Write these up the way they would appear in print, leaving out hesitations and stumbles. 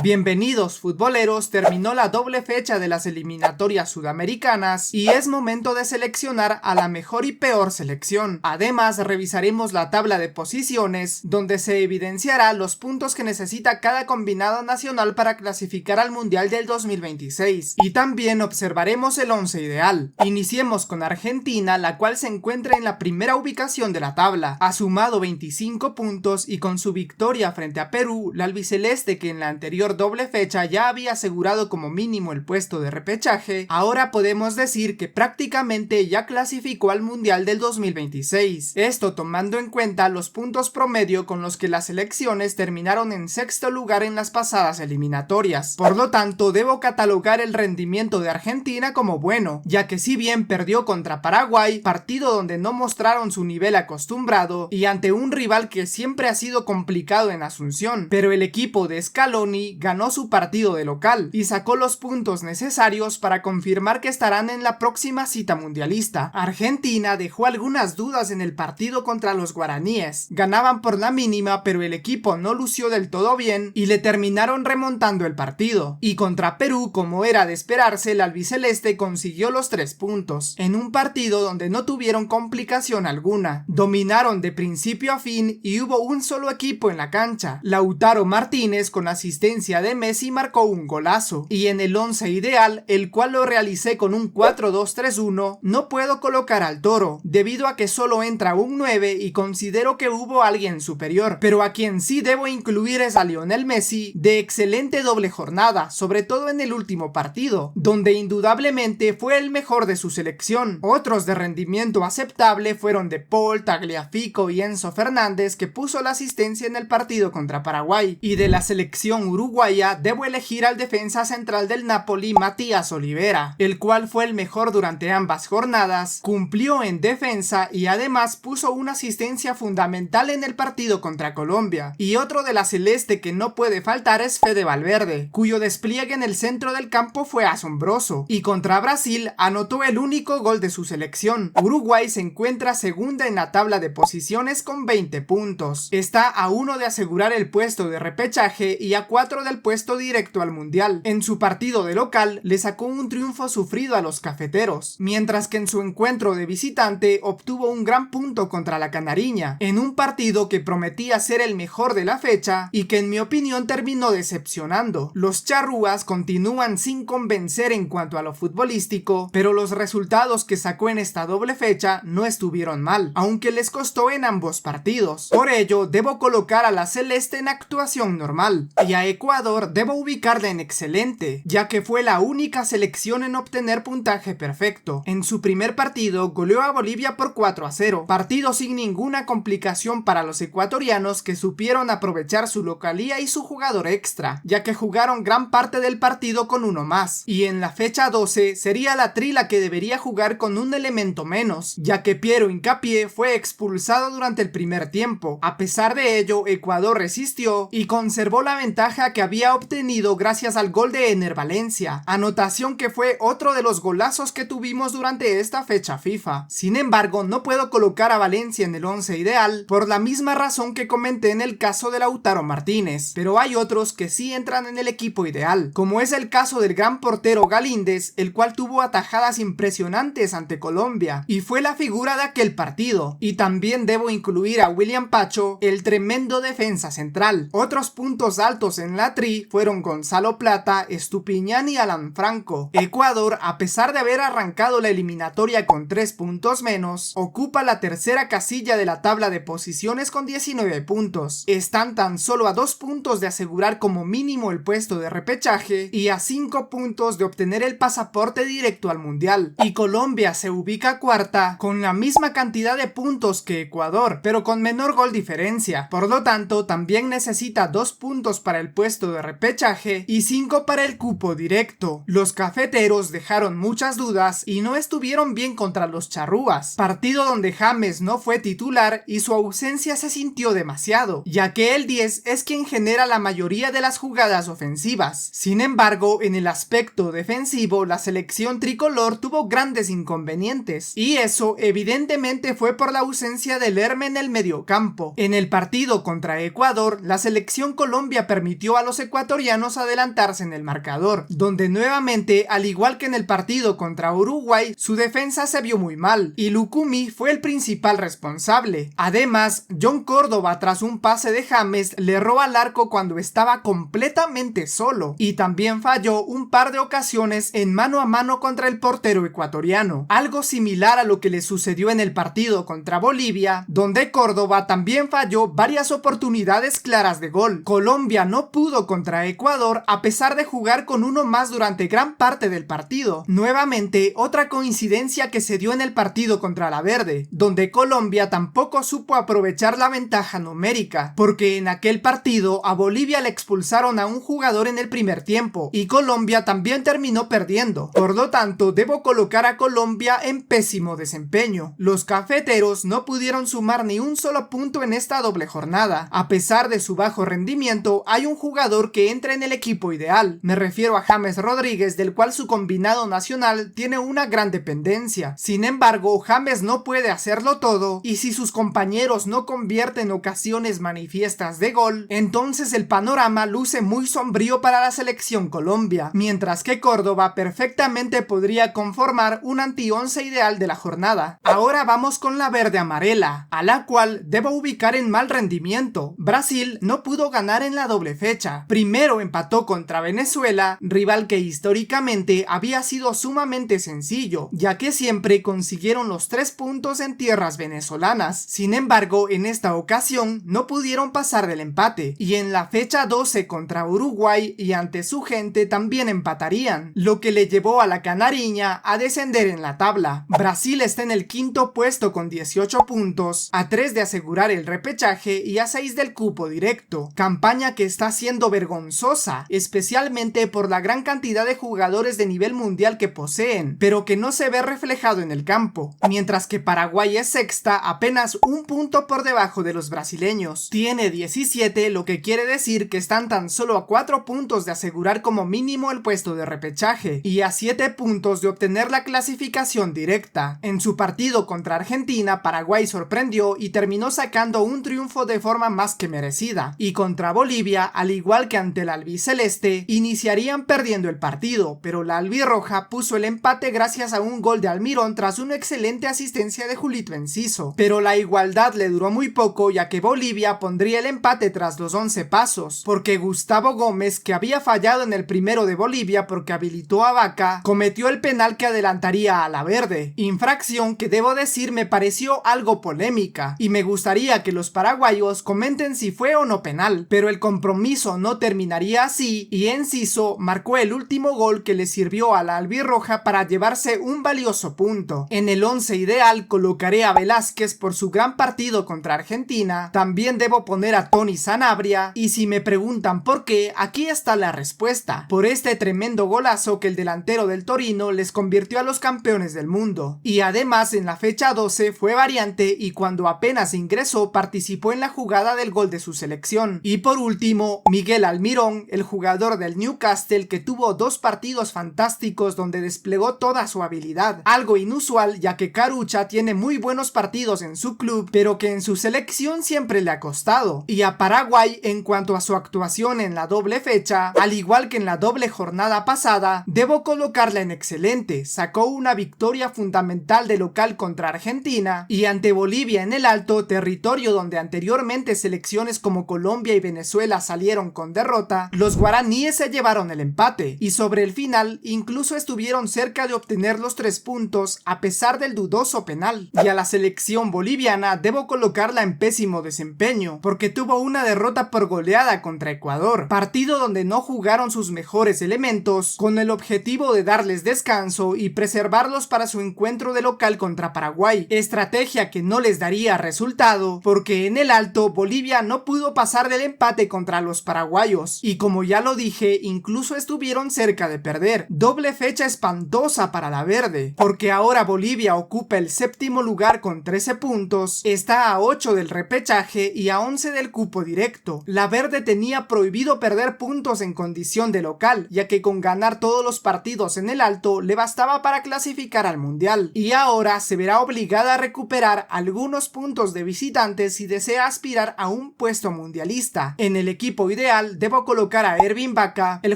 Bienvenidos futboleros, terminó la doble fecha de las eliminatorias sudamericanas y es momento de seleccionar a la mejor y peor selección. Además, revisaremos la tabla de posiciones, donde se evidenciará los puntos que necesita cada combinado nacional para clasificar al Mundial del 2026. Y también observaremos el 11 ideal. Iniciemos con Argentina, la cual se encuentra en la primera ubicación de la tabla. Ha sumado 25 puntos y con su victoria frente a Perú, la albiceleste, que en la anterior doble fecha ya había asegurado como mínimo el puesto de repechaje, ahora podemos decir que prácticamente ya clasificó al Mundial del 2026. Esto tomando en cuenta los puntos promedio con los que las selecciones terminaron en sexto lugar en las pasadas eliminatorias. Por lo tanto, debo catalogar el rendimiento de Argentina como bueno, ya que si bien perdió contra Paraguay, partido donde no mostraron su nivel acostumbrado y ante un rival que siempre ha sido complicado en Asunción, pero el equipo de Scaloni ganó su partido de local y sacó los puntos necesarios para confirmar que estarán en la próxima cita mundialista. Argentina dejó algunas dudas en el partido contra los guaraníes. Ganaban por la mínima, pero el equipo no lució del todo bien y le terminaron remontando el partido. Y contra Perú, como era de esperarse, el albiceleste consiguió los 3 puntos, en un partido donde no tuvieron complicación alguna. Dominaron de principio a fin y hubo un solo equipo en la cancha. Lautaro Martínez, con asistencia de Messi, marcó un golazo, y en el 11 ideal, el cual lo realicé con un 4-2-3-1, no puedo colocar al Toro, debido a que solo entra un 9 y considero que hubo alguien superior, pero a quien sí debo incluir es a Lionel Messi, de excelente doble jornada, sobre todo en el último partido, donde indudablemente fue el mejor de su selección. Otros de rendimiento aceptable fueron De Paul, Tagliafico y Enzo Fernández, que puso la asistencia en el partido contra Paraguay, y de la selección uruguaya debo elegir al defensa central del Napoli, Matías Olivera, el cual fue el mejor durante ambas jornadas, cumplió en defensa y además puso una asistencia fundamental en el partido contra Colombia. Y otro de la celeste que no puede faltar es Fede Valverde, cuyo despliegue en el centro del campo fue asombroso, y contra Brasil anotó el único gol de su selección. Uruguay se encuentra segunda en la tabla de posiciones con 20 puntos. Está a 1 de asegurar el puesto de repechaje y a 4 del puesto directo al Mundial. En su partido de local le sacó un triunfo sufrido a los cafeteros, mientras que en su encuentro de visitante obtuvo un gran punto contra la Canariña, en un partido que prometía ser el mejor de la fecha y que en mi opinión terminó decepcionando. Los charrúas continúan sin convencer en cuanto a lo futbolístico, pero los resultados que sacó en esta doble fecha no estuvieron mal, aunque les costó en ambos partidos. Por ello, debo colocar a la celeste en actuación normal, y a Ecuador debo ubicarla en excelente, ya que fue la única selección en obtener puntaje perfecto. En su primer partido goleó a Bolivia por 4-0, partido sin ninguna complicación para los ecuatorianos, que supieron aprovechar su localía y su jugador extra, ya que jugaron gran parte del partido con uno más, y en la fecha 12 sería la trila que debería jugar con un elemento menos, ya que Piero Hincapié fue expulsado durante el primer tiempo. A pesar de ello, Ecuador resistió y conservó la ventaja que había obtenido gracias al gol de Ener Valencia, anotación que fue otro de los golazos que tuvimos durante esta fecha FIFA. Sin embargo, no puedo colocar a Valencia en el 11 ideal por la misma razón que comenté en el caso de Lautaro Martínez, pero hay otros que sí entran en el equipo ideal, como es el caso del gran portero Galíndez, el cual tuvo atajadas impresionantes ante Colombia y fue la figura de aquel partido. Y también debo incluir a William Pacho, el tremendo defensa central. Otros puntos altos en la tri fueron Gonzalo Plata, Estupiñán y Alan Franco. Ecuador, a pesar de haber arrancado la eliminatoria con 3 puntos menos, ocupa la tercera casilla de la tabla de posiciones con 19 puntos. Están tan solo a 2 puntos de asegurar como mínimo el puesto de repechaje y a 5 puntos de obtener el pasaporte directo al Mundial. Y Colombia se ubica cuarta con la misma cantidad de puntos que Ecuador, pero con menor gol diferencia. Por lo tanto, también necesita 2 puntos para el puesto de repechaje y 5 para el cupo directo. Los cafeteros dejaron muchas dudas y no estuvieron bien contra los charrúas, partido donde James no fue titular y su ausencia se sintió demasiado, ya que el 10 es quien genera la mayoría de las jugadas ofensivas. Sin embargo, en el aspecto defensivo, la selección tricolor tuvo grandes inconvenientes, y eso evidentemente fue por la ausencia de Lerma en el mediocampo. En el partido contra Ecuador, la selección Colombia permitió a los los ecuatorianos adelantarse en el marcador, donde nuevamente, al igual que en el partido contra Uruguay, su defensa se vio muy mal, y Lucumí fue el principal responsable. Además, John Córdoba, tras un pase de James, le roba al arco cuando estaba completamente solo, y también falló un par de ocasiones en mano a mano contra el portero ecuatoriano, algo similar a lo que le sucedió en el partido contra Bolivia, donde Córdoba también falló varias oportunidades claras de gol. Colombia no pudo contra Ecuador a pesar de jugar con uno más durante gran parte del partido. Nuevamente, otra coincidencia que se dio en el partido contra la Verde, donde Colombia tampoco supo aprovechar la ventaja numérica, porque en aquel partido a Bolivia le expulsaron a un jugador en el primer tiempo, y Colombia también terminó perdiendo. Por lo tanto, debo colocar a Colombia en pésimo desempeño. Los cafeteros no pudieron sumar ni un solo punto en esta doble jornada. A pesar de su bajo rendimiento, hay un jugador que entra en el equipo ideal. Me refiero a James Rodríguez, del cual su combinado nacional tiene una gran dependencia. Sin embargo, James no puede hacerlo todo, y si sus compañeros no convierten ocasiones manifiestas de gol, entonces el panorama luce muy sombrío para la selección Colombia, mientras que Córdoba perfectamente podría conformar un anti-once ideal de la jornada. Ahora vamos con la verde amarela, a la cual debo ubicar en mal rendimiento. Brasil no pudo ganar en la doble fecha. Primero empató contra Venezuela, rival que históricamente había sido sumamente sencillo, ya que siempre consiguieron los 3 puntos en tierras venezolanas. Sin embargo, en esta ocasión no pudieron pasar del empate, y en la fecha 12 contra Uruguay y ante su gente también empatarían, lo que le llevó a la canariña a descender en la tabla. Brasil está en el quinto puesto con 18 puntos, a 3 de asegurar el repechaje y a 6 del cupo directo, campaña que está siendo vergonzosa, especialmente por la gran cantidad de jugadores de nivel mundial que poseen, pero que no se ve reflejado en el campo, mientras que Paraguay es sexta, apenas un punto por debajo de los brasileños. Tiene 17, lo que quiere decir que están tan solo a 4 puntos de asegurar como mínimo el puesto de repechaje, y a 7 puntos de obtener la clasificación directa. En su partido contra Argentina, Paraguay sorprendió y terminó sacando un triunfo de forma más que merecida, y contra Bolivia, al igual que ante el albiceleste, iniciarían perdiendo el partido, pero la albirroja puso el empate gracias a un gol de Almirón tras una excelente asistencia de Julito Enciso, pero la igualdad le duró muy poco, ya que Bolivia pondría el empate tras los 11 pasos, porque Gustavo Gómez, que había fallado en el primero de Bolivia porque habilitó a Vaca, cometió el penal que adelantaría a la verde, infracción que debo decir me pareció algo polémica, y me gustaría que los paraguayos comenten si fue o no penal, pero el compromiso no terminaría así, y Enciso marcó el último gol que le sirvió a la albirroja para llevarse un valioso punto. En el 11 ideal colocaré a Velázquez por su gran partido contra Argentina, también debo poner a Tony Sanabria, y si me preguntan por qué, aquí está la respuesta: por este tremendo golazo que el delantero del Torino les convirtió a los campeones del mundo, y además en la fecha 12 fue variante y cuando apenas ingresó participó en la jugada del gol de su selección. Y por último, Miguel Almirón, el jugador del Newcastle, que tuvo 2 partidos fantásticos donde desplegó toda su habilidad, algo inusual ya que Carucha tiene muy buenos partidos en su club, pero que en su selección siempre le ha costado. Y a Paraguay, en cuanto a su actuación en la doble fecha, al igual que en la doble jornada pasada, debo colocarla en excelente. Sacó una victoria fundamental de local contra Argentina, y ante Bolivia en el Alto, territorio donde anteriormente selecciones como Colombia y Venezuela salieron con derrota, los guaraníes se llevaron el empate, y sobre el final incluso estuvieron cerca de obtener los 3 puntos a pesar del dudoso penal. Y a la selección boliviana debo colocarla en pésimo desempeño, porque tuvo una derrota por goleada contra Ecuador, partido donde no jugaron sus mejores elementos, con el objetivo de darles descanso y preservarlos para su encuentro de local contra Paraguay, estrategia que no les daría resultado, porque en el Alto Bolivia no pudo pasar del empate contra los paraguayos, y como ya lo dije, incluso estuvieron cerca de perder. Doble fecha espantosa para la verde, porque ahora Bolivia ocupa el 7º lugar con 13 puntos, está a 8 del repechaje y a 11 del cupo directo. La verde tenía prohibido perder puntos en condición de local, ya que con ganar todos los partidos en el Alto le bastaba para clasificar al mundial, y ahora se verá obligada a recuperar algunos puntos de visitantes si desea aspirar a un puesto mundialista. En el equipo ideal ideal debo colocar a Ervin Vaca, el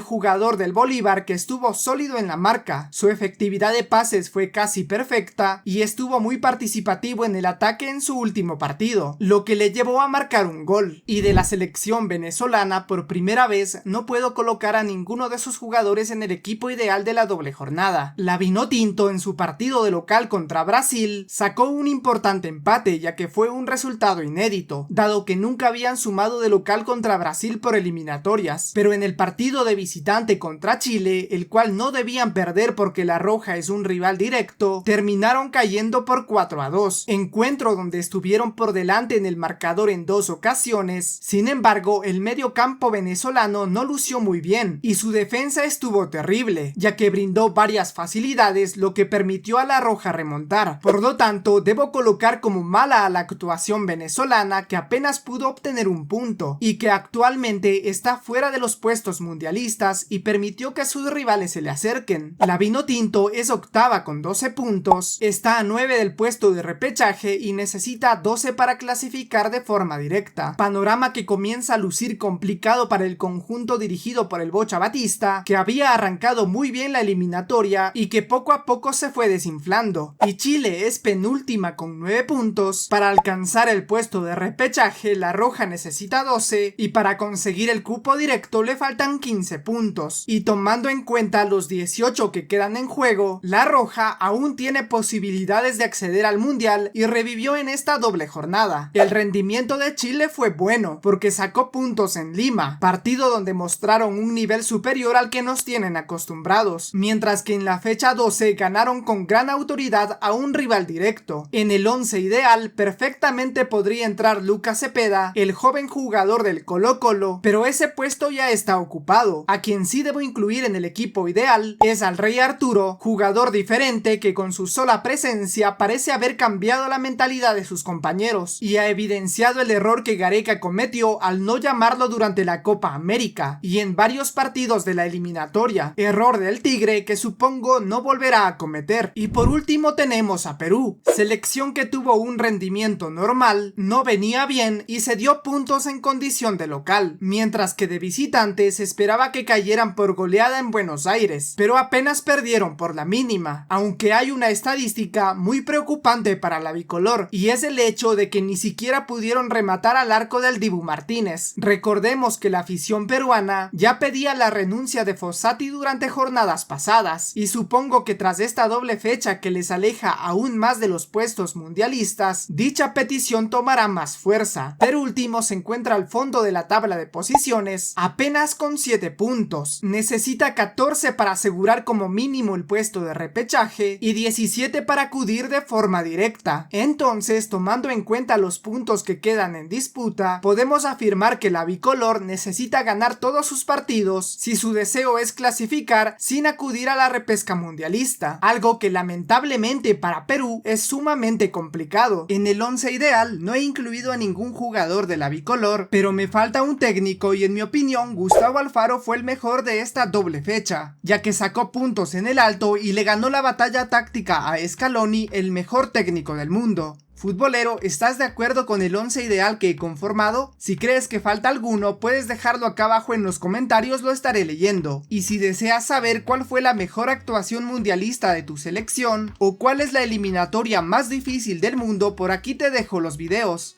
jugador del Bolívar que estuvo sólido en la marca. Su efectividad de pases fue casi perfecta y estuvo muy participativo en el ataque en su último partido, lo que le llevó a marcar un gol. Y de la selección venezolana, por primera vez no puedo colocar a ninguno de sus jugadores en el equipo ideal de la doble jornada. La Vinotinto en su partido de local contra Brasil sacó un importante empate, ya que fue un resultado inédito, dado que nunca habían sumado de local contra Brasil por eliminatorias, pero en el partido de visitante contra Chile, el cual no debían perder porque la Roja es un rival directo, terminaron cayendo por 4-2, encuentro donde estuvieron por delante en el marcador en 2 ocasiones. Sin embargo, el medio campo venezolano no lució muy bien y su defensa estuvo terrible, ya que brindó varias facilidades, lo que permitió a la Roja remontar. Por lo tanto, debo colocar como mala a la actuación venezolana, que apenas pudo obtener un punto y que actualmente está fuera de los puestos mundialistas y permitió que sus rivales se le acerquen. La Vinotinto es octava con 12 puntos, está a 9 del puesto de repechaje y necesita 12 para clasificar de forma directa, panorama que comienza a lucir complicado para el conjunto dirigido por el Bocha Batista, que había arrancado muy bien la eliminatoria y que poco a poco se fue desinflando. Y Chile es penúltima con 9 puntos. Para alcanzar el puesto de repechaje, la Roja necesita 12 y para conseguir el cupo directo le faltan 15 puntos. Y tomando en cuenta los 18 que quedan en juego, la Roja aún tiene posibilidades de acceder al Mundial y revivió en esta doble jornada. El rendimiento de Chile fue bueno porque sacó puntos en Lima, partido donde mostraron un nivel superior al que nos tienen acostumbrados, mientras que en la fecha 12 ganaron con gran autoridad a un rival directo. En el 11 ideal perfectamente podría entrar Lucas Cepeda, el joven jugador del Colo-Colo, pero ese puesto ya está ocupado. A quien sí debo incluir en el equipo ideal es al Rey Arturo, jugador diferente que con su sola presencia parece haber cambiado la mentalidad de sus compañeros y ha evidenciado el error que Gareca cometió al no llamarlo durante la Copa América y en varios partidos de la eliminatoria, error del Tigre que supongo no volverá a cometer. Y por último tenemos a Perú, selección que tuvo un rendimiento normal, no venía bien y se dio puntos en condición de local, mientras que de visitante se esperaba que cayeran por goleada en Buenos Aires, pero apenas perdieron por la mínima, aunque hay una estadística muy preocupante para la bicolor y es el hecho de que ni siquiera pudieron rematar al arco del Dibu Martínez. Recordemos que la afición peruana ya pedía la renuncia de Fossati durante jornadas pasadas y supongo que tras esta doble fecha que les aleja aún más de los puestos mundialistas, dicha petición tomará más fuerza. Perú último se encuentra al fondo de la tabla de posiciones, apenas con 7 puntos. Necesita 14 para asegurar como mínimo el puesto de repechaje y 17 para acudir de forma directa. Entonces, tomando en cuenta los puntos que quedan en disputa, podemos afirmar que la bicolor necesita ganar todos sus partidos si su deseo es clasificar sin acudir a la repesca mundialista, algo que lamentablemente para Perú es sumamente complicado. En el 11 ideal no he incluido a ningún jugador de la bicolor, pero me falta un técnico y en mi opinión Gustavo Alfaro fue el mejor de esta doble fecha, ya que sacó puntos en el alto y le ganó la batalla táctica a Scaloni, el mejor técnico del mundo. Futbolero, ¿estás de acuerdo con el 11 ideal que he conformado? Si crees que falta alguno, puedes dejarlo acá abajo en los comentarios, lo estaré leyendo. Y si deseas saber cuál fue la mejor actuación mundialista de tu selección, o cuál es la eliminatoria más difícil del mundo, por aquí te dejo los videos.